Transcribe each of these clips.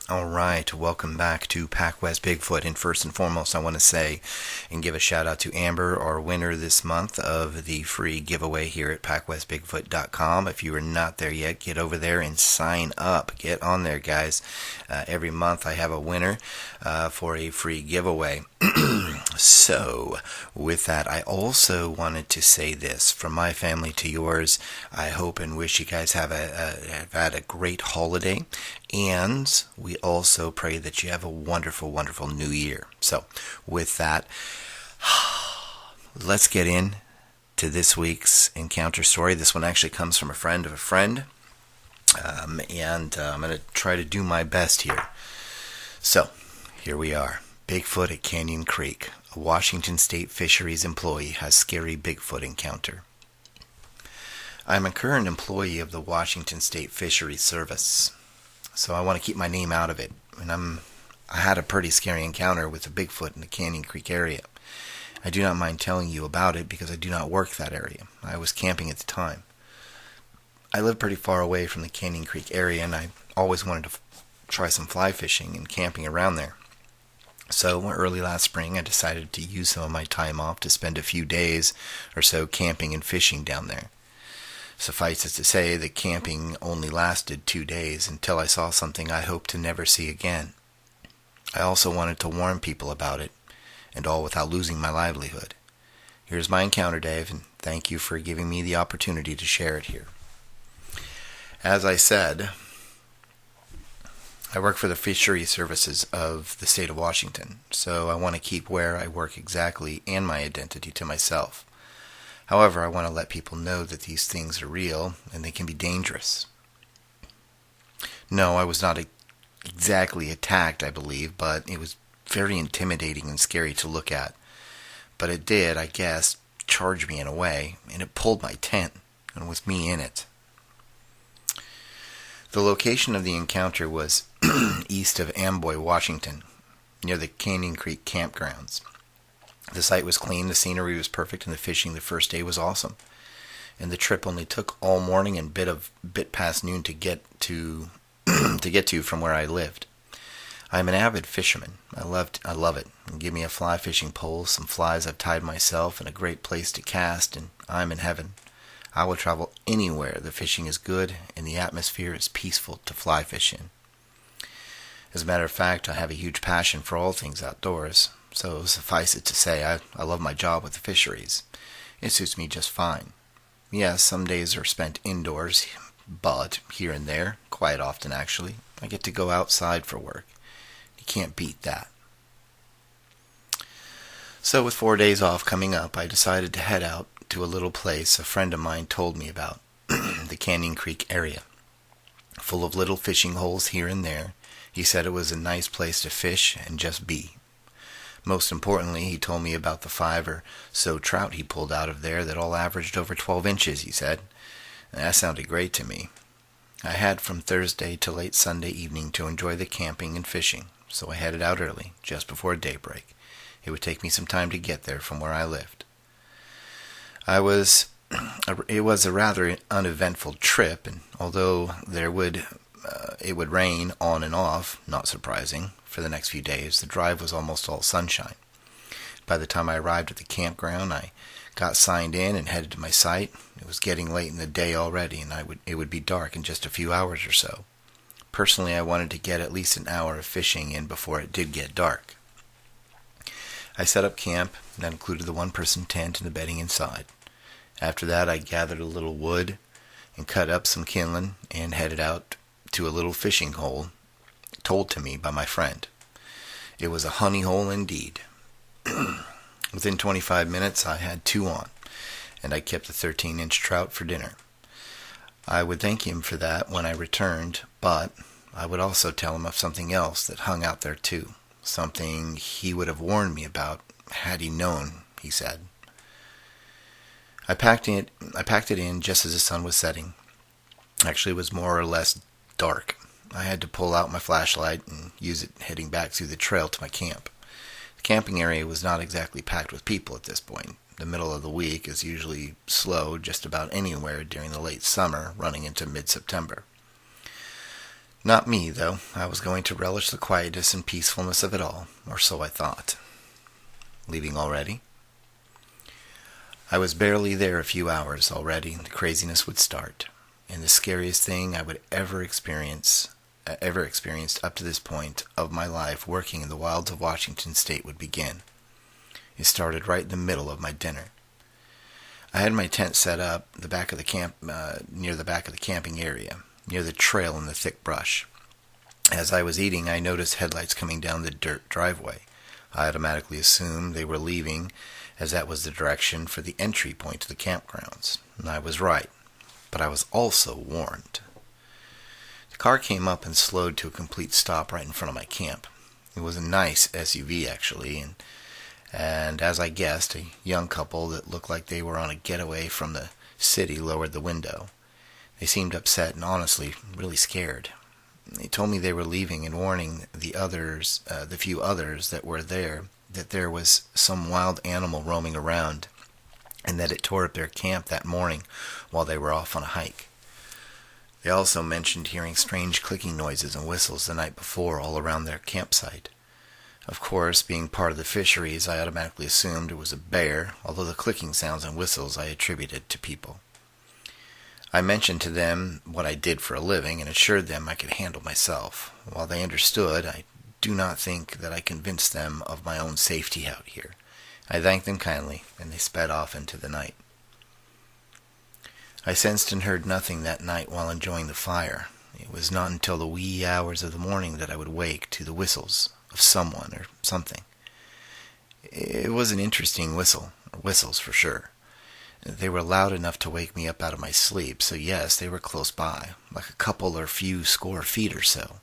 All right, welcome back to Pacwest Bigfoot. And first and foremost, I want to say and give a shout out to Amber, our winner this month of the free giveaway here at PacwestBigfoot.com. If you are not there yet, get over there and sign up. Get on there, guys. Every month I have a winner for a free giveaway. So, with that, I also wanted to say this from my family to yours. I hope and wish you guys have had a great holiday, and we also pray that you have a wonderful, wonderful new year. So, with that, let's get in to this week's encounter story. This one actually comes from a friend of a friend, and I'm going to try to do my best here. So, here we are. Bigfoot at Canyon Creek. A Washington State Fisheries employee has scary Bigfoot encounter. I'm a current employee of the Washington State Fisheries Service, so I want to keep my name out of it. And I had a pretty scary encounter with a Bigfoot in the Canyon Creek area. I do not mind telling you about it because I do not work that area. I was camping at the time. I live pretty far away from the Canyon Creek area, and I always wanted to try some fly fishing and camping around there. So early last spring, I decided to use some of my time off to spend a few days or so camping and fishing down there. Suffice it to say that camping only lasted 2 days until I saw something I hope to never see again. I also wanted to warn people about it, and all without losing my livelihood. Here's my encounter, Dave, and thank you for giving me the opportunity to share it here. As I said, I work for the Fisheries Services of the state of Washington, so I want to keep where I work exactly and my identity to myself. However, I want to let people know that these things are real and they can be dangerous. No, I was not exactly attacked, I believe, but it was very intimidating and scary to look at. But it did, I guess, charge me in a way, and it pulled my tent, and with me in it. The location of the encounter was east of Amboy, Washington, near the Canyon Creek campgrounds. The site was clean, the scenery was perfect, and the fishing the first day was awesome. And the trip only took all morning and bit past noon to get to from where I lived. I'm an avid fisherman. I love it. Give me a fly fishing pole, some flies I've tied myself, and a great place to cast, and I'm in heaven. I will travel anywhere the fishing is good and the atmosphere is peaceful to fly fish in. As a matter of fact, I have a huge passion for all things outdoors, so suffice it to say, I love my job with the fisheries. It suits me just fine. Yes, some days are spent indoors, but here and there, quite often actually, I get to go outside for work. You can't beat that. So with 4 days off coming up, I decided to head out to a little place a friend of mine told me about, the Canyon Creek area. Full of little fishing holes here and there. He said it was a nice place to fish and just be. Most importantly, he told me about the 5 or so trout he pulled out of there that all averaged over 12 inches, he said. And that sounded great to me. I had from Thursday to late Sunday evening to enjoy the camping and fishing, so I headed out early, just before daybreak. It would take me some time to get there from where I lived. It was a rather uneventful trip, and although it would rain on and off, not surprising, for the next few days, the drive was almost all sunshine. By the time I arrived at the campground, I got signed in and headed to my site. It was getting late in the day already, and it would be dark in just a few hours or so. Personally, I wanted to get at least an hour of fishing in before it did get dark. I set up camp, and that included the one-person tent and the bedding inside. After that, I gathered a little wood and cut up some kindling and headed out to a little fishing hole told to me by my friend. It was a honey hole indeed. Within 25 minutes, I had 2 on, and I kept a 13-inch trout for dinner. I would thank him for that when I returned, but I would also tell him of something else that hung out there too, something he would have warned me about had he known, he said. I packed it in just as the sun was setting. Actually, it was more or less dark. I had to pull out my flashlight and use it heading back through the trail to my camp. The camping area was not exactly packed with people at this point. The middle of the week is usually slow just about anywhere during the late summer, running into mid-September. Not me, though. I was going to relish the quietness and peacefulness of it all, or so I thought. Leaving already? I was barely there a few hours already. The craziness would start, and the scariest thing I would ever experienced up to this point of my life working in the wilds of Washington State would begin. It started right in the middle of my dinner. I had my tent set up near the back of the camping area, near the trail in the thick brush. As I was eating, I noticed headlights coming down the dirt driveway. I automatically assumed they were leaving, as that was the direction for the entry point to the campgrounds. And I was right, but I was also warned. The car came up and slowed to a complete stop right in front of my camp. It was a nice SUV, actually, and as I guessed, a young couple that looked like they were on a getaway from the city lowered the window. They seemed upset and honestly really scared. They told me they were leaving and warning the few others that were there, that there was some wild animal roaming around and that it tore up their camp that morning while they were off on a hike. They also mentioned hearing strange clicking noises and whistles the night before all around their campsite. Of course, being part of the fisheries, I automatically assumed it was a bear, although the clicking sounds and whistles I attributed to people. I mentioned to them what I did for a living and assured them I could handle myself. While they understood, I do not think that I convinced them of my own safety out here. I thanked them kindly, and they sped off into the night. I sensed and heard nothing that night while enjoying the fire. It was not until the wee hours of the morning that I would wake to the whistles of someone or something. It was an interesting whistles for sure. They were loud enough to wake me up out of my sleep, so yes, they were close by, like a couple or few score feet or so.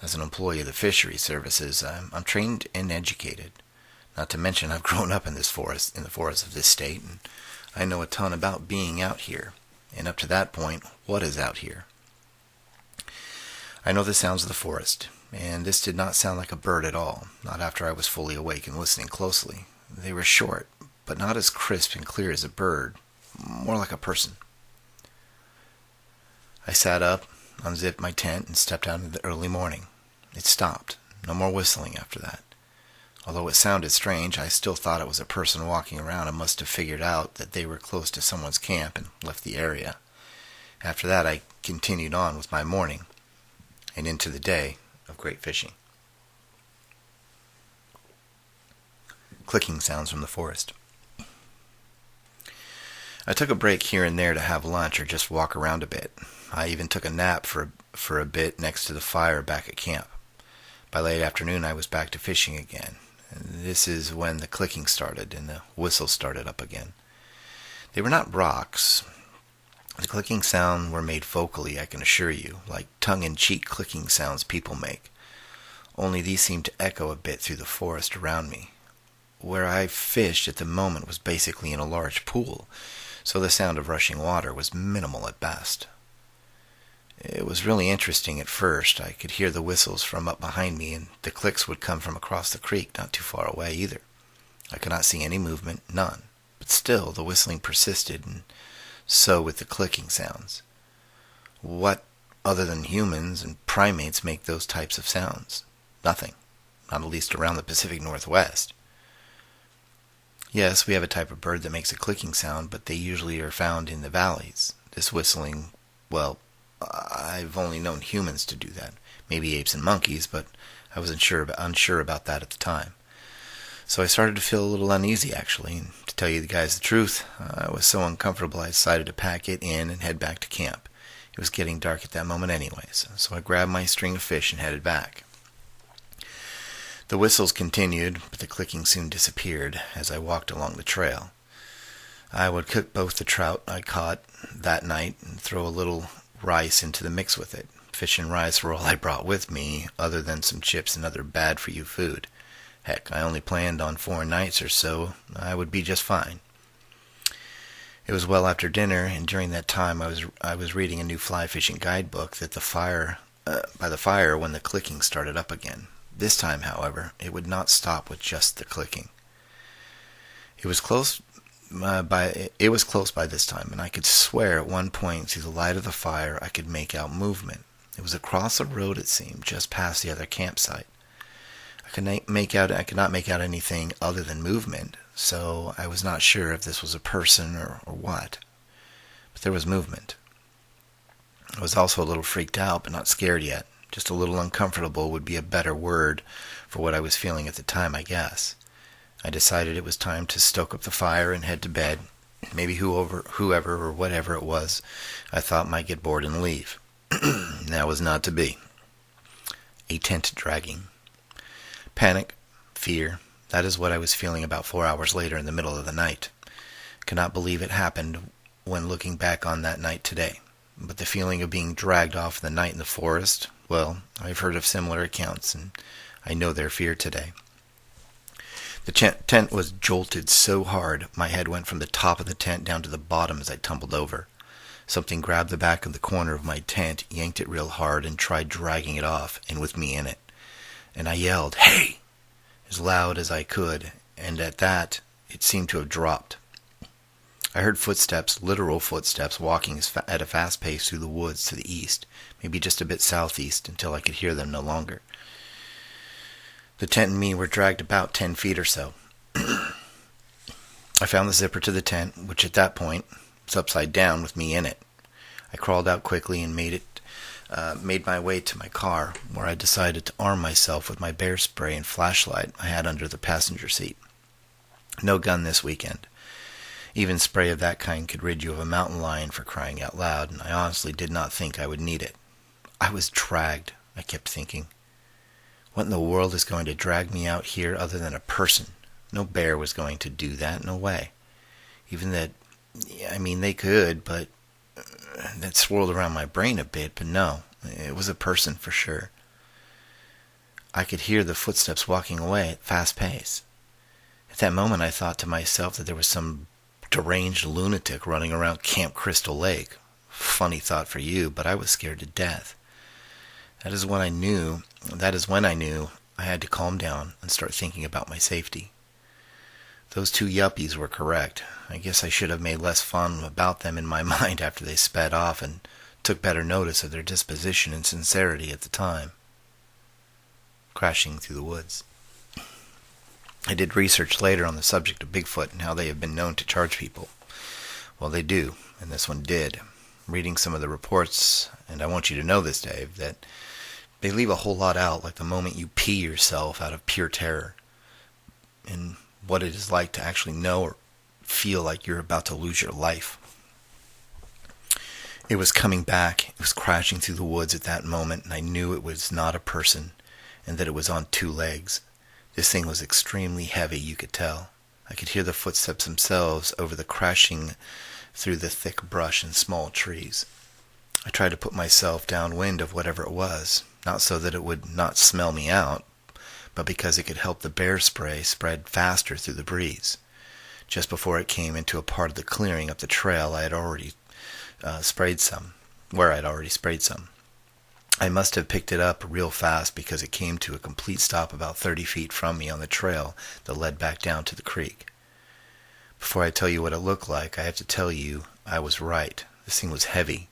As an employee of the Fisheries Services, I'm trained and educated. Not to mention I've grown up in the forests of this state, and I know a ton about being out here. And up to that point, what is out here? I know the sounds of the forest, and this did not sound like a bird at all, not after I was fully awake and listening closely. They were short, but not as crisp and clear as a bird, more like a person. I sat up, unzipped my tent, and stepped out in the early morning. It stopped. No more whistling after that. Although it sounded strange, I still thought it was a person walking around and must have figured out that they were close to someone's camp and left the area. After that, I continued on with my morning and into the day of great fishing. Clicking sounds from the forest. I took a break here and there to have lunch or just walk around a bit. I even took a nap for a bit next to the fire back at camp. By late afternoon, I was back to fishing again. This is when the clicking started and the whistle started up again. They were not rocks. The clicking sound were made vocally, I can assure you, like tongue-in-cheek clicking sounds people make. Only these seemed to echo a bit through the forest around me. Where I fished at the moment was basically in a large pool, so the sound of rushing water was minimal at best. It was really interesting at first. I could hear the whistles from up behind me, and the clicks would come from across the creek, not too far away either. I could not see any movement, none. But still, the whistling persisted, and so with the clicking sounds. What, other than humans and primates, make those types of sounds? Nothing. Not at least around the Pacific Northwest. Yes, we have a type of bird that makes a clicking sound, but they usually are found in the valleys. This whistling, well, I've only known humans to do that. Maybe apes and monkeys, but I was unsure about that at the time. So I started to feel a little uneasy, actually, and to tell you the guys the truth, I was so uncomfortable I decided to pack it in and head back to camp. It was getting dark at that moment anyways, so I grabbed my string of fish and headed back. The whistles continued, but the clicking soon disappeared as I walked along the trail. I would cook both the trout I caught that night and throw a little rice into the mix with it. Fish and rice were all I brought with me, other than some chips and other bad-for-you food. Heck, I only planned on 4 nights or so. I would be just fine. It was well after dinner, and during that time I was reading a new fly fishing guidebook by the fire when the clicking started up again. This time, however, it would not stop with just the clicking. It was close by this time, and I could swear at one point through the light of the fire I could make out movement. It was across the road, it seemed, just past the other campsite. I could not make out anything other than movement, so I was not sure if this was a person or what. But there was movement. I was also a little freaked out, but not scared yet. Just a little uncomfortable would be a better word for what I was feeling at the time, I guess. I decided it was time to stoke up the fire and head to bed. Maybe whoever or whatever it was I thought might get bored and leave. That was not to be. A tent dragging. Panic, fear, that is what I was feeling about 4 hours later in the middle of the night. Cannot believe it happened when looking back on that night today. But the feeling of being dragged off in the night in the forest, well, I've heard of similar accounts, and I know their fear today. The tent was jolted so hard, my head went from the top of the tent down to the bottom as I tumbled over. Something grabbed the back of the corner of my tent, yanked it real hard, and tried dragging it off, and with me in it. And I yelled, "Hey!" as loud as I could, and at that, it seemed to have dropped. I heard footsteps, literal footsteps, walking at a fast pace through the woods to the east, maybe just a bit southeast, until I could hear them no longer. The tent and me were dragged about 10 feet or so. I found the zipper to the tent, which at that point was upside down with me in it. I crawled out quickly and made my way to my car, where I decided to arm myself with my bear spray and flashlight I had under the passenger seat. No gun this weekend. Even spray of that kind could rid you of a mountain lion, for crying out loud, and I honestly did not think I would need it. I was dragged, I kept thinking. What in the world is going to drag me out here other than a person? No bear was going to do that, no way. Even that, they could, but that swirled around my brain a bit, but no, it was a person for sure. I could hear the footsteps walking away at fast pace. At that moment I thought to myself that there was some deranged lunatic running around Camp Crystal Lake. Funny thought for you, but I was scared to death. That is when I knew I had to calm down and start thinking about my safety. Those two yuppies were correct. I guess I should have made less fun about them in my mind after they sped off and took better notice of their disposition and sincerity at the time. Crashing through the woods. I did research later on the subject of Bigfoot and how they have been known to charge people. Well, they do, and this one did. Reading some of the reports, and I want you to know this, Dave, that they leave a whole lot out, like the moment you pee yourself out of pure terror, and what it is like to actually know or feel like you're about to lose your life. It was coming back, it was crashing through the woods at that moment, and I knew it was not a person, and that it was on 2 legs. This thing was extremely heavy, you could tell. I could hear the footsteps themselves over the crashing through the thick brush and small trees. I tried to put myself downwind of whatever it was, not so that it would not smell me out, but because it could help the bear spray spread faster through the breeze. Just before it came into a part of the clearing up the trail I had already sprayed some. I must have picked it up real fast because it came to a complete stop about 30 feet from me on the trail that led back down to the creek. Before I tell you what it looked like, I have to tell you I was right. This thing was heavy,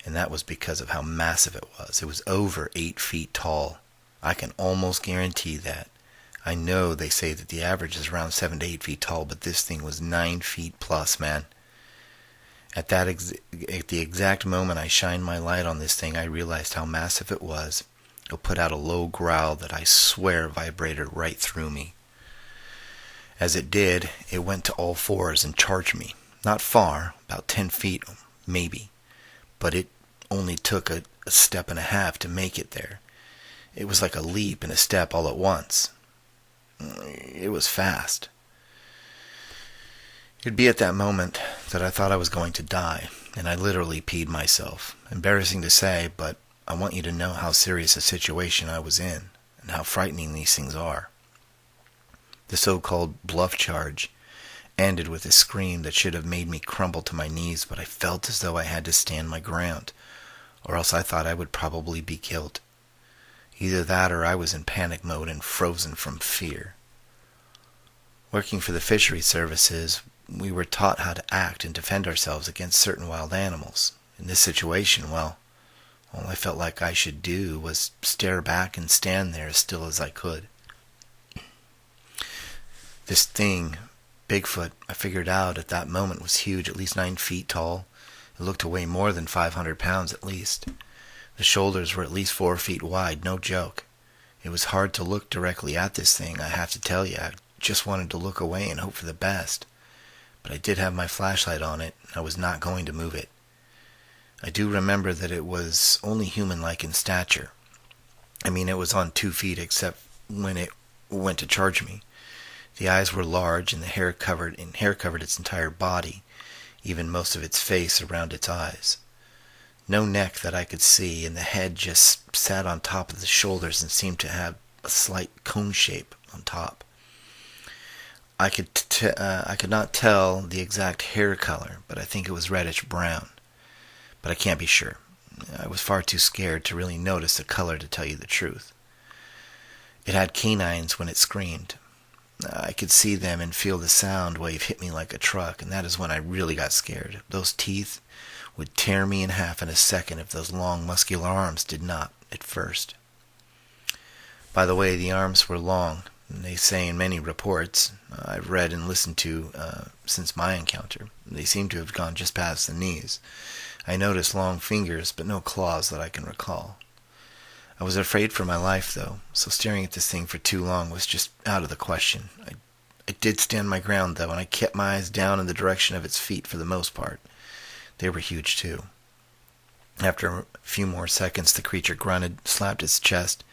and that was because of how massive it was. It was over 8 feet tall. I can almost guarantee that. I know they say that the average is around 7 to 8 feet tall, but this thing was 9 feet plus, man. At the exact moment I shined my light on this thing, I realized how massive it was. It put out a low growl that I swear vibrated right through me. As it did, it went to all fours and charged me. Not far, about 10 feet, maybe. But it only took a step and a half to make it there. It was like a leap and a step all at once. It was fast. It'd be at that moment that I thought I was going to die, and I literally peed myself. Embarrassing to say, but I want you to know how serious a situation I was in, and how frightening these things are. The so-called bluff charge ended with a scream that should have made me crumble to my knees, but I felt as though I had to stand my ground, or else I thought I would probably be killed. Either that or I was in panic mode and frozen from fear. Working for the Fisheries Services, we were taught how to act and defend ourselves against certain wild animals. In this situation, well, All I felt like I should do was stare back and stand there as still as I could. This thing, Bigfoot, I figured out at that moment was huge, at least 9 feet tall. It looked to weigh more than 500 pounds at least. The shoulders were at least 4 feet wide, no joke. It was hard to look directly at this thing, I have to tell you. I just wanted to look away and hope for the best. But I did have my flashlight on it, and I was not going to move it. I do remember that it was only human-like in stature. I mean, it was on 2 feet except when it went to charge me. The eyes were large, and the hair covered its entire body, even most of its face around its eyes. No neck that I could see, and the head just sat on top of the shoulders and seemed to have a slight cone shape on top. I could not tell the exact hair color, but I think it was reddish brown. But I can't be sure. I was far too scared to really notice the color, to tell you the truth. It had canines when it screamed. I could see them and feel the sound wave hit me like a truck, and that is when I really got scared. Those teeth would tear me in half in a second if those long, muscular arms did not at first. By the way, the arms were long. They say in many reports I've read and listened to since my encounter, they seem to have gone just past the knees. I noticed long fingers, but no claws that I can recall. I was afraid for my life, though, so staring at this thing for too long was just out of the question. I did stand my ground, though, and I kept my eyes down in the direction of its feet for the most part. They were huge, too. After a few more seconds, the creature grunted, slapped its chest.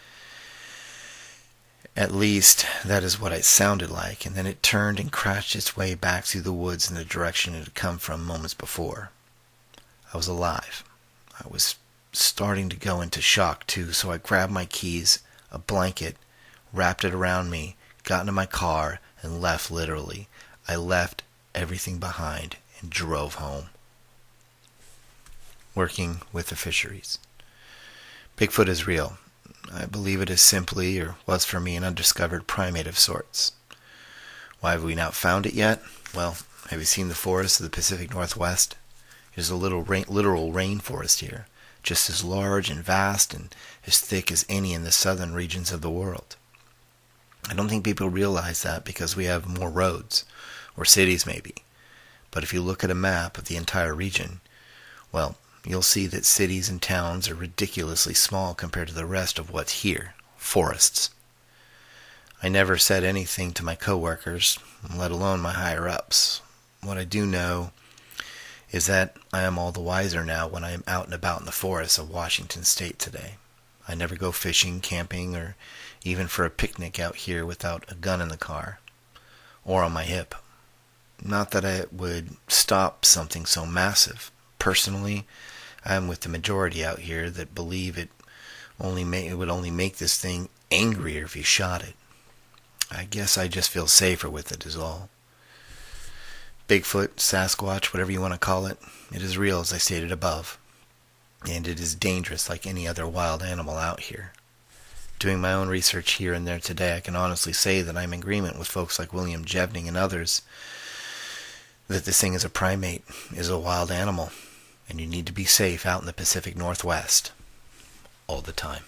At least, that is what it sounded like, and then it turned and crashed its way back through the woods in the direction it had come from moments before. I was alive. I was starting to go into shock, too, so I grabbed my keys, a blanket, wrapped it around me, got into my car, and left literally. I left everything behind and drove home. Working with the fisheries. Bigfoot is real. I believe it is simply, or was for me, an undiscovered primate of sorts. Why have we not found it yet? Well, have you seen the forests of the Pacific Northwest? It is a literal rainforest here, just as large and vast and as thick as any in the southern regions of the world. I don't think people realize that because we have more roads, or cities maybe. But if you look at a map of the entire region, well, you'll see that cities and towns are ridiculously small compared to the rest of what's here, forests. I never said anything to my coworkers, let alone my higher-ups. What I do know is that I am all the wiser now when I am out and about in the forests of Washington State today. I never go fishing, camping, or even for a picnic out here without a gun in the car, or on my hip. Not that I would stop something so massive. Personally, I am with the majority out here that believe it would only make this thing angrier if you shot it. I guess I just feel safer with it is all. Bigfoot, Sasquatch, whatever you want to call it, it is real as I stated above. And it is dangerous like any other wild animal out here. Doing my own research here and there today, I can honestly say that I'm in agreement with folks like William Jevning and others that this thing is a primate, is a wild animal, and you need to be safe out in the Pacific Northwest all the time.